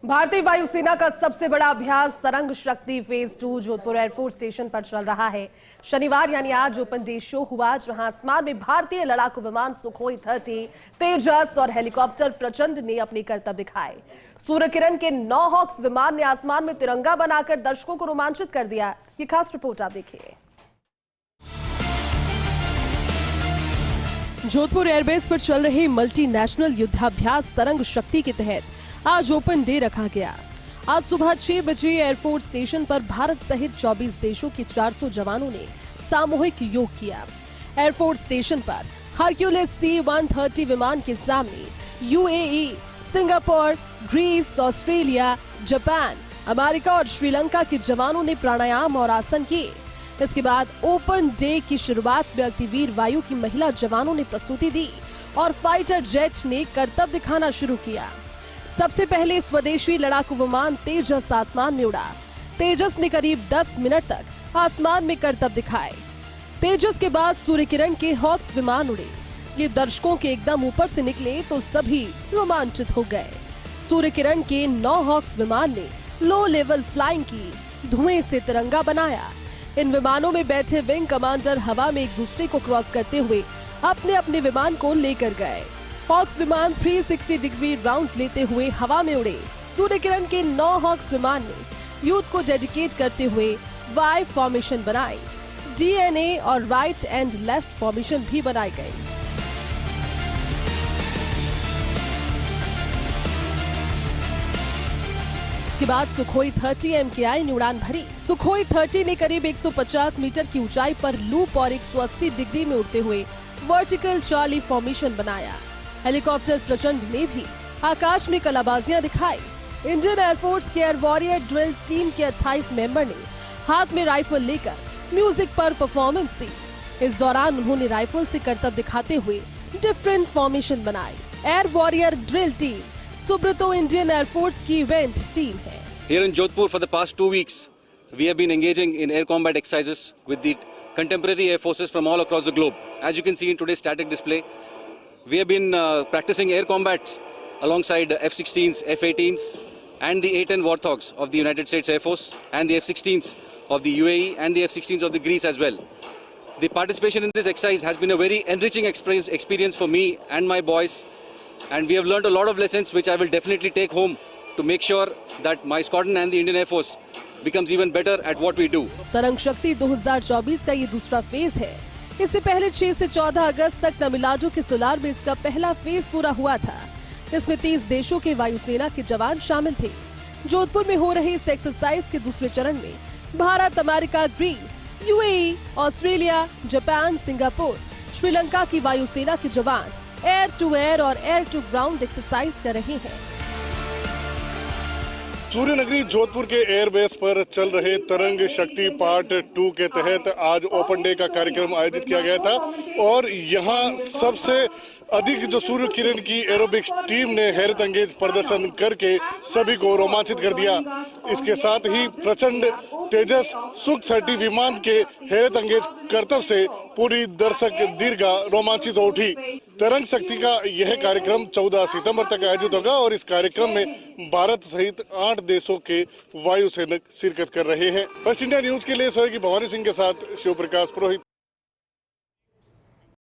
भारतीय वायुसेना का सबसे बड़ा अभ्यास तरंग शक्ति फेज 2 जोधपुर एयरफोर्स स्टेशन पर चल रहा है। शनिवार यानी आज ओपन डे शो हुआ, जहां आसमान में भारतीय लड़ाकू विमान सुखोई 30, तेजस और हेलीकॉप्टर प्रचंड ने अपने करतब दिखाए। सूर्य किरण के 9 हॉक्स विमान ने आसमान में तिरंगा बनाकर दर्शकों को रोमांचित कर दिया। ये खास रिपोर्ट आप देखिए। जोधपुर एयरबेस पर चल रहे मल्टीनेशनल युद्धाभ्यास तरंग शक्ति के तहत आज ओपन डे रखा गया। आज सुबह 6 बजे एयरफोर्स स्टेशन पर भारत सहित 24 देशों के 400 जवानों ने सामूहिक योग किया। एयरफोर्स स्टेशन पर हरक्यूलिस C-130 विमान के सामने UAE, Singapore, Greece, Australia, Japan, America और श्रीलंका के जवानों ने प्राणायाम और आसन किए। इसके बाद ओपन डे की शुरुआत में अग्निवीर वायु की महिला जवानों ने प्रस्तुति दी और फाइटर जेट ने करतब दिखाना शुरू किया। सबसे पहले स्वदेशी लड़ाकू विमान तेजस आसमान में उड़ा। तेजस ने करीब 10 मिनट तक आसमान में करतब दिखाए। तेजस के बाद सूर्य किरण के हॉक्स विमान उड़े। ये दर्शकों के एकदम ऊपर से निकले तो सभी रोमांचित हो गए। सूर्य किरण के 9 हॉक्स विमान ने लो लेवल फ्लाइंग की, धुएं से तिरंगा बनाया। इन विमानों में बैठे विंग कमांडर हवा में एक दूसरे को क्रॉस करते हुए अपने अपने विमान को लेकर गए। हॉक्स विमान 360 डिग्री राउंड लेते हुए हवा में उड़े। सूर्य किरण के 9 हॉक्स विमान ने यूथ को डेडिकेट करते हुए वाई फॉर्मेशन बनाई। DNA और राइट एंड लेफ्ट फॉर्मेशन भी बनाई गई। इसके बाद सुखोई 30 MKI ने उड़ान भरी। सुखोई 30 ने करीब 150 मीटर की ऊंचाई पर लूप और 180 डिग्री में उड़ते हुए वर्टिकल चार्ली फॉर्मेशन बनाया। हेलीकॉप्टर प्रचंड ने भी आकाश में कलाबाजियां दिखाई। इंडियन एयरफोर्स के एयर वॉरियर ड्रिल टीम के 28 मेंबर ने हाथ में राइफल लेकर म्यूजिक पर परफॉर्मेंस दी। इस दौरान उन्होंने राइफल से करतब दिखाते हुए डिफरेंट फॉर्मेशन बनाए। Air warrior drill team Subroto Indian air force की इवेंट टीम है। Here in Jodhpur for the past 2 weeks, we have been engaging in air combat exercises with the contemporary air forces from all across the globe. As you can see in today's static display, we have been practicing air combat alongside F-16s, F-18s and the A-10 Warthogs of the United States Air Force and the F-16s of the UAE and the F-16s of the Greece as well. The participation in this exercise has been a very enriching experience for me and my boys, and we have learned a lot of lessons which I will definitely take home to make sure that my squadron and the Indian Air Force becomes even better at what we do. तरंग शक्ति 2024 का ये दूसरा phase है। इससे पहले 6 से 14 अगस्त तक तमिलनाडु के सोलार में इसका पहला फेज पूरा हुआ था। इसमें 30 देशों के वायुसेना के जवान शामिल थे। जोधपुर में हो रहे इस एक्सरसाइज के दूसरे चरण में Bharat, America, Greece, UAE, Australia, Japan, Singapore, Sri Lanka की वायुसेना के जवान एयर टू एयर और एयर टू ग्राउंड एक्सरसाइज कर रहे हैं। सूर्य नगरी जोधपुर के एयरबेस पर चल रहे तरंग शक्ति पार्ट 2 के तहत आज ओपन डे का कार्यक्रम आयोजित किया गया था और यहाँ सबसे अधिक जो सूर्य किरण की एरोबिक्स टीम ने हैरत अंगेज प्रदर्शन करके सभी को रोमांचित कर दिया। इसके साथ ही प्रचंड तेजस सुख 30 विमान के हैरत अंगेज करतब से पूरी दर्शक दीर्घा रोमांचित हो उठी। तरंग शक्ति का यह कार्यक्रम 14 सितंबर तक आयोजित होगा और इस कार्यक्रम में भारत सहित 8 देशों के वायु सैनिक शिरकत कर रहे हैं। वेस्ट इंडिया न्यूज के लिए सहयोगी भवानी सिंह के साथ शिव प्रकाश पुरोहित।